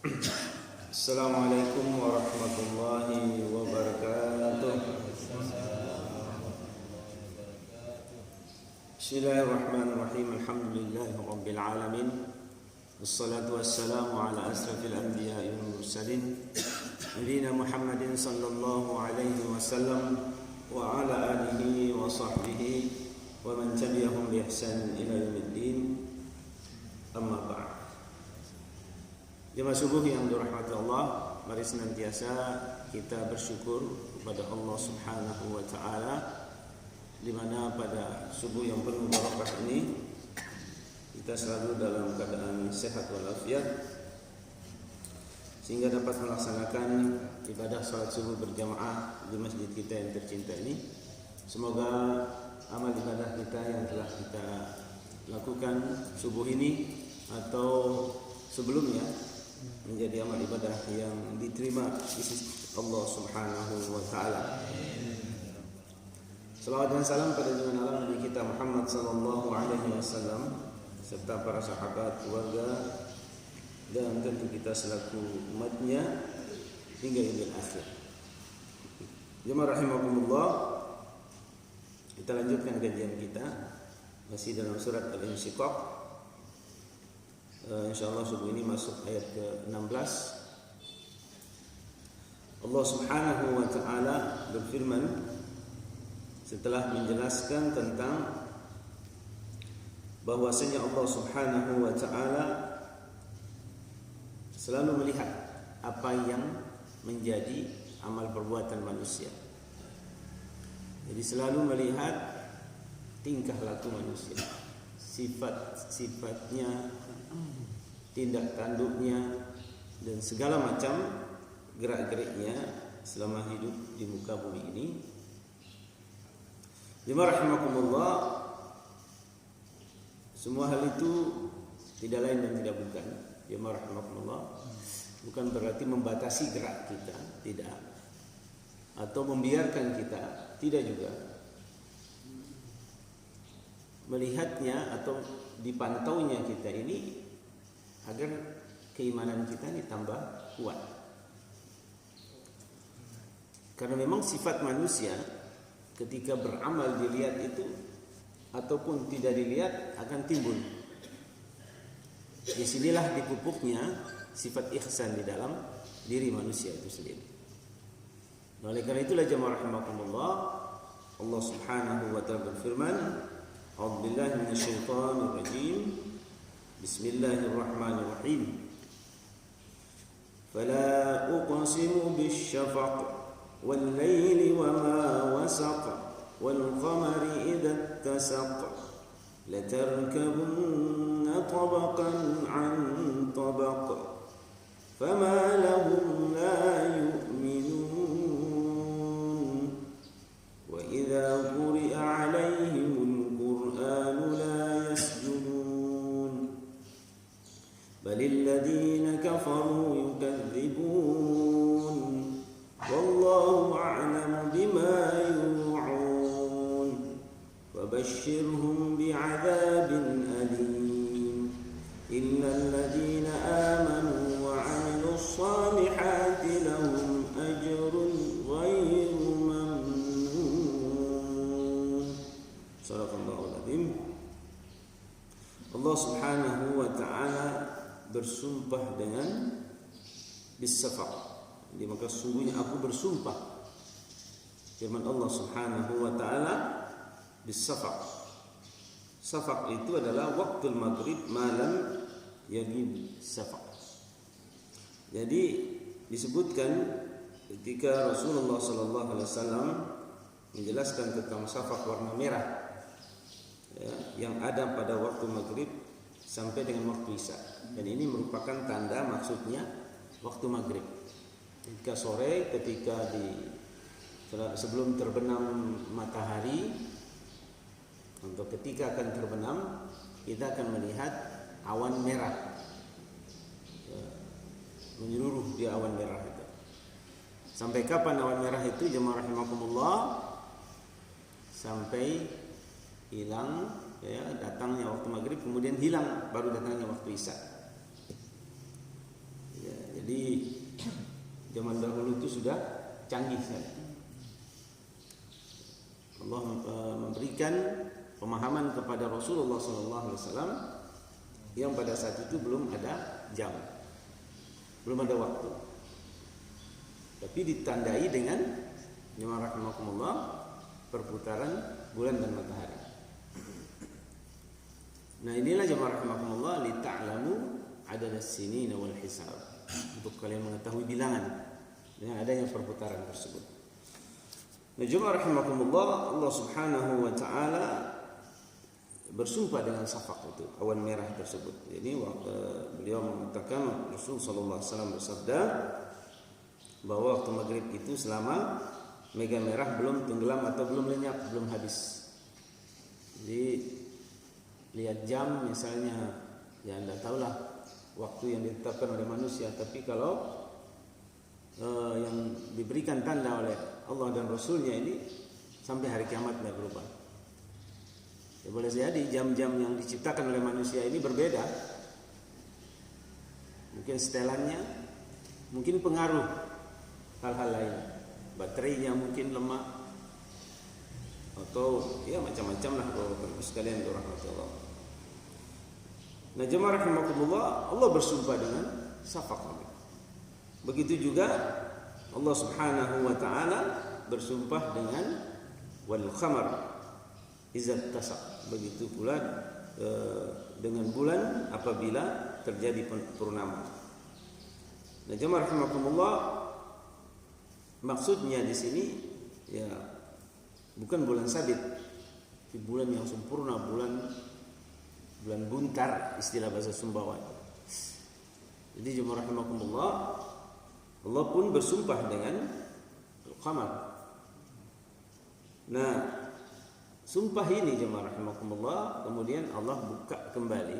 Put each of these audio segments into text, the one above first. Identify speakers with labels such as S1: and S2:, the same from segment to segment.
S1: Assalamualaikum warahmatullahi wabarakatuh. Bismillahirrahmanirrahim. Alhamdulillahi rabbil alamin. Wassalatu wassalamu ala asrafil anbiya'i wal mursalin nabiyina Muhammadin sallallahu alaihi wasallam wa ala alihi wa sahbihi wa man tabi'ahum bi ihsan ila yaumiddin. Amma ba'd. Jemaah subuh yang dirahmati Allah, mari senantiasa kita bersyukur kepada Allah Subhanahu wa taala di mana pada subuh yang penuh barakah ini kita selalu dalam keadaan sehat walafiat sehingga dapat melaksanakan ibadah salat subuh berjamaah di masjid kita yang tercinta ini. Semoga amal ibadah kita yang telah kita lakukan subuh ini atau sebelumnya menjadi amal ibadah yang diterima di sisi Allah Subhanahu wa taala. Salawat dan salam pada junjungan alam Nabi kita Muhammad sallallahu alaihi wasallam serta para sahabat, keluarga dan tentu kita selaku umatnya hingga yaumil akhir. Jemaah rahimakumullah, kita lanjutkan kajian kita masih dalam surat Al-Insyiqaq. InsyaAllah subuh ini masuk ayat ke-16. Allah Subhanahu wa ta'ala berfirman setelah menjelaskan tentang bahwasanya Allah Subhanahu wa ta'ala selalu melihat apa yang menjadi amal perbuatan manusia. Jadi selalu melihat tingkah laku manusia, sifat-sifatnya, tindak tanduknya dan segala macam gerak-geriknya selama hidup di muka bumi ini. Jemaah rahimakumullah, semua hal itu tidak lain dan tidak bukan, jemaah rahimakumullah, bukan berarti membatasi gerak kita, tidak, atau membiarkan kita, tidak juga. Melihatnya atau dipantaunya kita ini agar keimanan kita ini tambah kuat. Karena memang sifat manusia ketika beramal dilihat itu ataupun tidak dilihat akan timbul. Disinilah dipupuknya sifat ihsan di dalam diri manusia itu sendiri. Oleh karena itulah jemaah rahimakumullah, Allah Subhanahu wa ta'ala berfirman, A'udzubillahi minasyaitonir rajim. Bismillahirrahmanirrahim. Fala uqsimu bisyafaq wal laili wama wasaq wal qamari idza ittasaq latarkabunna tabaqan 'an tabaq fama lahum la yu'minun wa idza quri'a 'alaihim balilladina kafaru yukadzibun wallahu a'lamu bima yu'un fabashshirhum bi'adzabin alim illa alladhina amanu wa 'amilus salihati lahum ajrun ghairu mamnun. Shadaqallahul adzim. Allah Subhanahu wa ta'ala bersumpah dengan bisafaq. Jadi maka sungguhnya aku bersumpah, firman Allah Subhanahu wa taala, bisafaq. Safaq itu adalah waktu maghrib malam yagib safaq. Jadi disebutkan ketika Rasulullah sallallahu alaihi wasallam menjelaskan tentang safaq warna merah ya, yang ada pada waktu maghrib sampai dengan waktu isya. Dan ini merupakan tanda maksudnya waktu maghrib. Ketika sore, sebelum terbenam matahari, untuk ketika akan terbenam, kita akan melihat awan merah ya, menyeluruh di awan merah itu. Sampai kapan awan merah itu, jemaah rahimakumullah? Sampai hilang ya, datangnya waktu maghrib, kemudian hilang baru datangnya waktu isya. zaman dahulu itu sudah canggih sekali. Allah memberikan pemahaman kepada Rasulullah SAW yang pada saat itu belum ada jam, belum ada waktu, tapi ditandai dengan jemaah rahimakumullah perputaran bulan dan matahari. Nah inilah jemaah rahimakumullah li ta'lamu adad as-sinin wal hisab, untuk kalian mengetahui bilangan dengan adanya perputaran tersebut. Nah jemaah rahimakumullah, Allah Subhanahu wa taala bersumpah dengan safaq itu, awan merah tersebut. Jadi beliau mengatakan, Rasul sallallahu alaihi wasallam bersabda bahwa waktu maghrib itu selama mega merah belum tenggelam atau belum lenyap, belum habis. Jadi lihat jam misalnya, ya Anda tahulah waktu yang ditetapkan oleh manusia, tapi kalau yang diberikan tanda oleh Allah dan Rasulnya ini sampai hari kiamat tidak berubah. Ya boleh jadi jam-jam yang diciptakan oleh manusia ini berbeda, mungkin setelannya, mungkin pengaruh hal-hal lain, baterainya mungkin lemah, atau ya macam-macam lah Bapak-Ibu sekalian rahmatullah. Nah jemaah rahimakumullah, Allah bersumpah dengan safaq. Begitu juga Allah Subhanahu wa taala bersumpah dengan wal qamar idza tasaq. Begitu pula dengan bulan apabila terjadi purnama. Nah jemaah rahimakumullah, maksudnya di sini ya bukan bulan sabit, tapi bulan yang sempurna, bulan buntar istilah bahasa Sumbawa. Jadi jemaah rahimakumullah, Allah pun bersumpah dengan al-qamar. Nah, sumpah ini jemaah rahimakumullah kemudian Allah buka kembali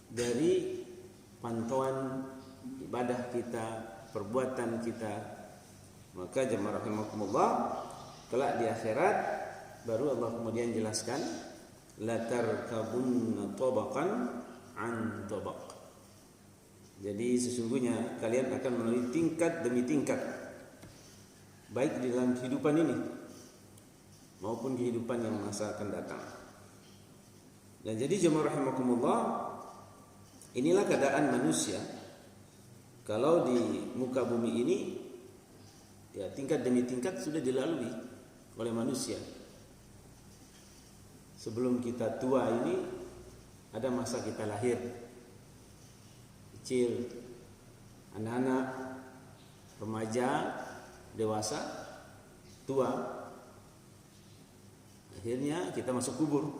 S1: dari pantauan ibadah kita, perbuatan kita. Maka jemaah rahimakumullah, kelak di akhirat baru Allah kemudian jelaskan la tarkabunna tabaqan an tabaq. Jadi sesungguhnya kalian akan melalui tingkat demi tingkat, baik di dalam kehidupan ini maupun kehidupan yang masa akan datang. Dan jadi jemaah rahimakumullah, inilah keadaan manusia kalau di muka bumi ini, ya tingkat demi tingkat sudah dilalui oleh manusia. Sebelum kita tua ini ada masa kita lahir, kecil, anak-anak, remaja, dewasa, tua. Akhirnya kita masuk kubur.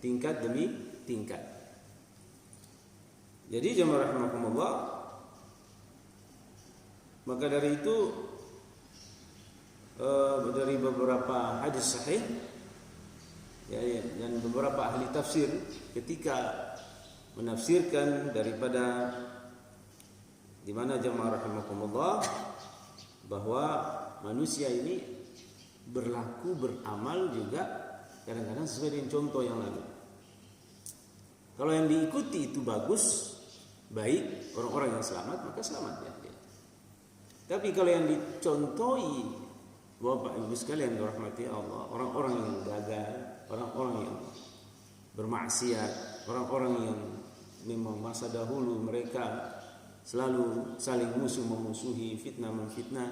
S1: Tingkat demi tingkat. Jadi jemaah rahimakumullah, maka dari itu dari beberapa hadis sahih ya, dan beberapa ahli tafsir ketika menafsirkan daripada di mana jemaah rahimakumullah bahwa manusia ini berlaku beramal juga kadang-kadang sesuai dengan contoh yang lalu. Kalau yang diikuti itu bagus, baik, orang-orang yang selamat, maka selamat ya. Tapi kalau yang dicontohi Bapak Ibu sekalian dirahmati Allah, orang-orang yang gagal, orang-orang yang bermaksiat, orang-orang yang memang masa dahulu mereka selalu saling musuh memusuhi, fitnah memfitnah,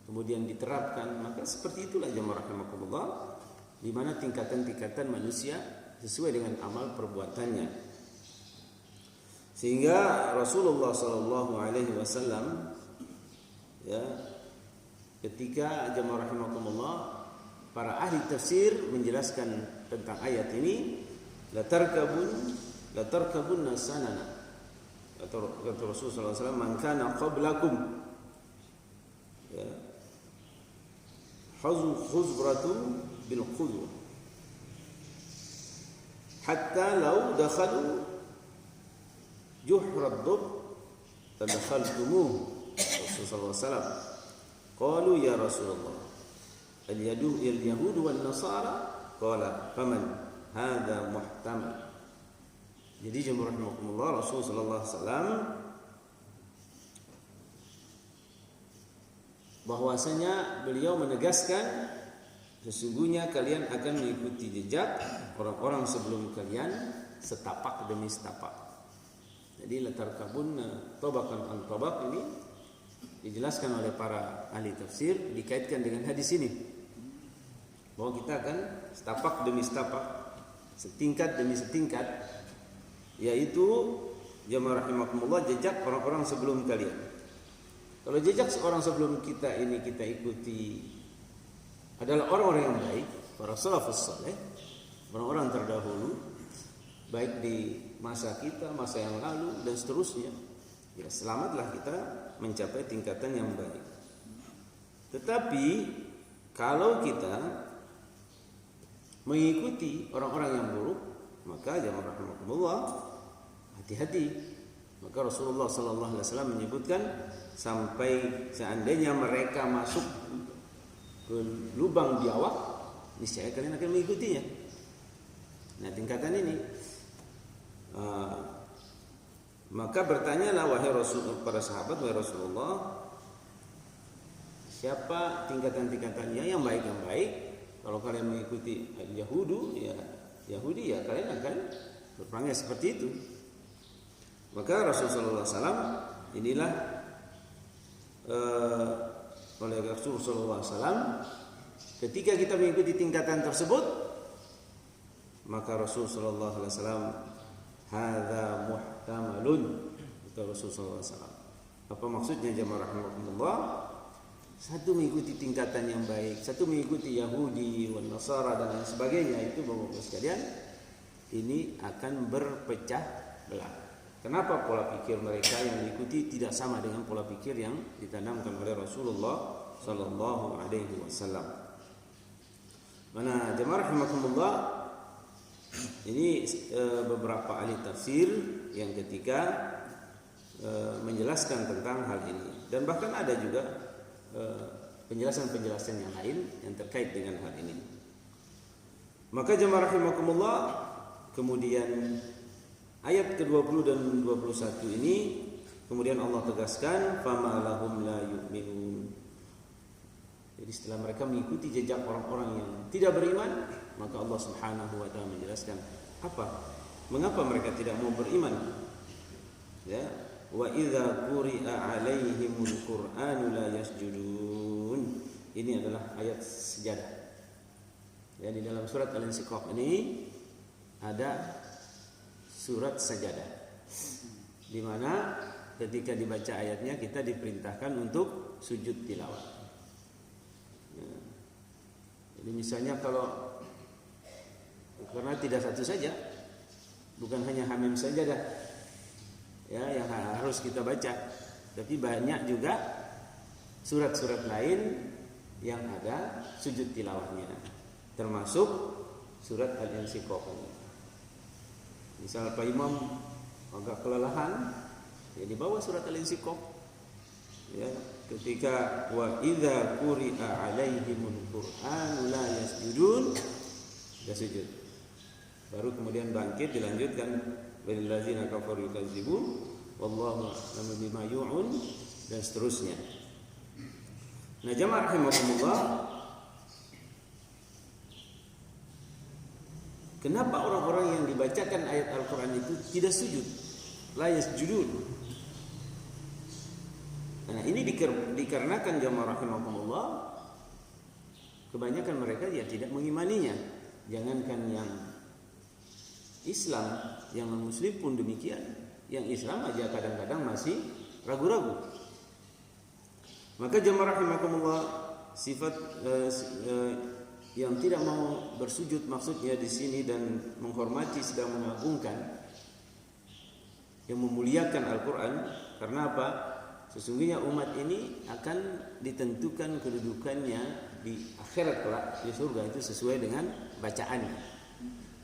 S1: kemudian diterapkan, maka seperti itulah jemaah rahimakumullah, di mana tingkatan-tingkatan manusia sesuai dengan amal perbuatannya. Sehingga Rasulullah sallallahu alaihi wasallam ya, ketika jemaah rahimakumullah para ahli tafsir menjelaskan tentang ayat ini, la tarkabun sanana, kata Rasulullah sallallahu alaihi wasallam, man kana qablakum ya khuzratun bil khuzwa hatta law dakhalu juhra ad-dub tadakhaltumuh. Rasulullah sallallahu alaihi wasallam qalu ya Rasulullah al-yahud wan nasara, qala faman hadha muhtamal. Jadi jemaah rahimakumullah, Rasulullah sallallahu alaihi wasallam bahwasanya beliau menegaskan sesungguhnya kalian akan mengikuti jejak orang-orang sebelum kalian setapak demi setapak. Jadi latar kabun tobakan an tobak ini dijelaskan oleh para ahli tafsir dikaitkan dengan hadis ini bahwa kita akan setapak demi setapak, setingkat demi setingkat, yaitu jamaah rahimakumullah jejak orang-orang sebelum kalian. Kalau jejak seorang sebelum kita ini kita ikuti adalah orang-orang yang baik, para salafus saleh, orang-orang terdahulu, baik di masa kita, masa yang lalu dan seterusnya. Ya, selamatlah kita mencapai tingkatan yang baik. Tetapi kalau kita mengikuti orang-orang yang buruk, maka jamaah rahimakumullah hati-hati. Maka Rasulullah sallallahu alaihi wasallam menyebutkan sampai seandainya mereka masuk ke lubang biawak, niscaya kalian akan mengikutinya. Nah, tingkatan ini maka bertanyalah wahai Rasul, para sahabat, wahai Rasulullah, siapa tingkatan-tingkatannya yang baik? Kalau kalian mengikuti Yahudi, ya kalian akan berperangai seperti itu. Maka Rasulullah SAW inilah oleh Rasulullah SAW ketika kita mengikuti tingkatan tersebut, maka Rasulullah SAW hadza muhtamalun, kata Rasulullah SAW. Apa maksudnya jamaah rahimakumullah? Satu mengikuti tingkatan yang baik, satu mengikuti Yahudi wan Nasara dan lain sebagainya, itu Bapak-bapak sekalian, ini akan berpecah belah. Kenapa pola pikir mereka yang diikuti tidak sama dengan pola pikir yang ditanamkan oleh Rasulullah sallallahu alaihi wasallam. Mana jemaah rahimakumullah, ini beberapa ahli tafsir yang ketika menjelaskan tentang hal ini, dan bahkan ada juga penjelasan-penjelasan yang lain yang terkait dengan hal ini. Maka jemaah rahimakumullah, kemudian ayat ke-20 dan 21 ini kemudian Allah tegaskan fama lahum la yu'minun. Jadi setelah mereka mengikuti jejak orang-orang yang tidak beriman, maka Allah Subhanahu wa taala menjelaskan mengapa mereka tidak mau beriman. Ya, wa idza quri'a 'alaihimul qur'anu la yasjudun. Ini adalah ayat sejadah. Ya, di dalam surat Al-Insyiqaq ini ada surat sajadah, di mana ketika dibaca ayatnya kita diperintahkan untuk sujud tilawah. Ya. Jadi misalnya kalau karena tidak satu saja, bukan hanya hamim sajadah ya yang harus kita baca, tapi banyak juga surat-surat lain yang ada sujud tilawahnya, termasuk surat Al-Insyiqaq ini. Misal Pak Imam agak kelelahan, ya dibawa surat Al-Insyiqaq. Ya, ketika wa idza quri'a 'alaihimul qur'anu la yasjudun, dia sujud. Baru kemudian bangkit dilanjutkan walil ladzina kafaru yukadzibun wallahu a'lamu bima yu'un dan seterusnya. Nah, jamaah rahimakumullah, kenapa orang-orang yang dibacakan ayat Al-Quran itu tidak sujud? La yasjudun. Nah, ini dikarenakan jamaah rahimakumullah, kebanyakan mereka ya tidak mengimaninya. Jangankan yang Islam, yang non-Muslim pun demikian. Yang Islam aja kadang-kadang masih ragu-ragu. Maka jamaah rahimakumullah, sifat yang tidak mau bersujud maksudnya di sini dan menghormati, sedang mengagungkan, yang memuliakan Al-Quran. Karena apa? Sesungguhnya umat ini akan ditentukan kedudukannya di akhirat kelak di surga itu sesuai dengan bacaannya.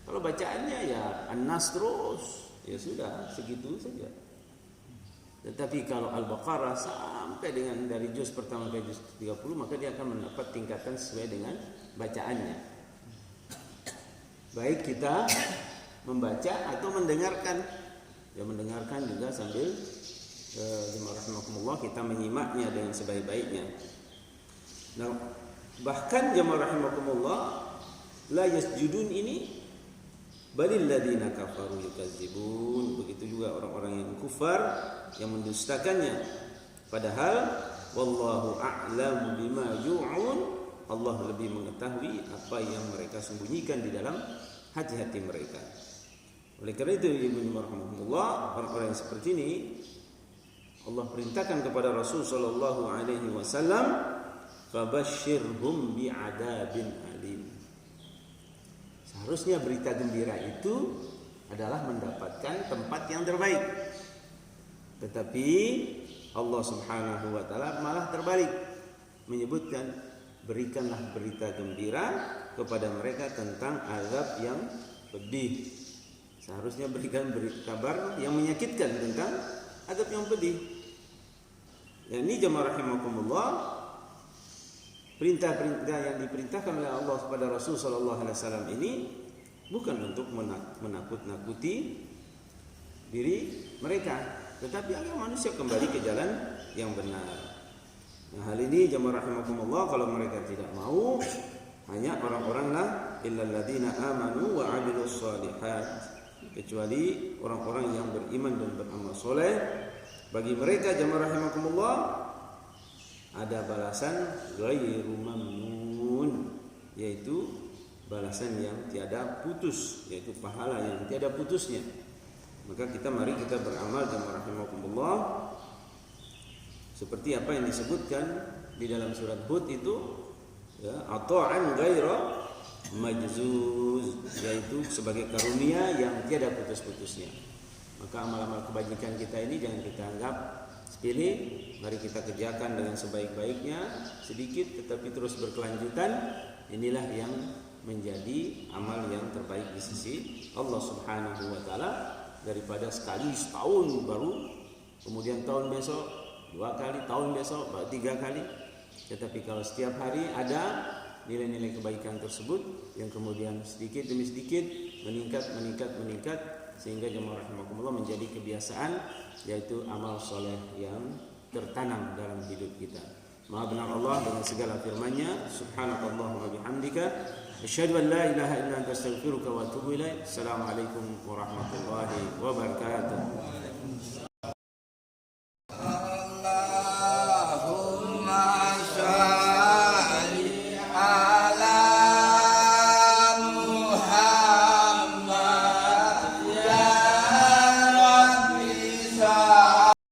S1: Kalau bacaannya ya An-Nas terus, ya sudah segitu saja. Tetapi kalau Al-Baqarah sampai dengan dari juz pertama ke juz 30, maka dia akan mendapat tingkatan sesuai dengan bacaannya. Baik kita membaca atau mendengarkan. Ya, mendengarkan juga sambil rahmatullah kita menyimaknya dengan sebaik-baiknya. Nah, bahkan jamaah rahimakumullah, la yasjudun ini balil ladzina kafaru yukadzibun. Begitu juga orang-orang yang kufar yang mendustakannya. Padahal wallahu a'lamu bima yu'un. Allah lebih mengetahui apa yang mereka sembunyikan di dalam hati-hati mereka. Oleh karena itu, Ibnu rahimahullah, orang-orang yang seperti ini Allah perintahkan kepada Rasul sallallahu alaihi wasallam, fabashshirhum bi'adabin alim. Seharusnya berita gembira itu adalah mendapatkan tempat yang terbaik. Tetapi Allah Subhanahu wa taala malah terbalik, menyebutkan berikanlah berita gembira kepada mereka tentang azab yang pedih. Seharusnya berikan kabar yang menyakitkan tentang azab yang pedih. Ini jamaah rahimakumullah, perintah-perintah yang diperintahkan oleh Allah kepada Rasul sallallahu alaihi wasallam ini bukan untuk menakut-nakuti diri mereka, tetapi agar manusia kembali ke jalan yang benar. Nah, hal ini jamaah rahimakumullah, kalau mereka tidak mau, hanya orang-orang lah illal ladzina amanu wa 'amilus shalihat, kecuali orang-orang yang beriman dan beramal soleh. Bagi mereka jamaah rahimakumullah ada balasan ghairu mamnun, yaitu balasan yang tiada putus, yaitu pahala yang tiada putusnya. Maka mari kita beramal jamaah rahimakumullah seperti apa yang disebutkan di dalam surat Hud itu, ya, ata'an ghaira majzuz, yaitu sebagai karunia yang tiada putus-putusnya. Maka amal-amal kebajikan kita ini jangan kita anggap sepele, mari kita kerjakan dengan sebaik-baiknya, sedikit tetapi terus berkelanjutan. Inilah yang menjadi amal yang terbaik di sisi Allah Subhanahu wa taala, daripada sekali setahun baru, kemudian tahun besok 2 kali, tahun besok 3 kali. Tetapi kalau setiap hari ada nilai-nilai kebaikan tersebut yang kemudian sedikit demi sedikit meningkat, sehingga jemaah rahimakumullah menjadi kebiasaan, yaitu amal soleh yang tertanam dalam hidup kita. Maha benar Allah dengan segala firman-Nya, subhanakallahumma bihamdika asyhadu an la ilaha illa anta astaghfiruka wa atubu ilaik. Assalamualaikum warahmatullahi wabarakatuh.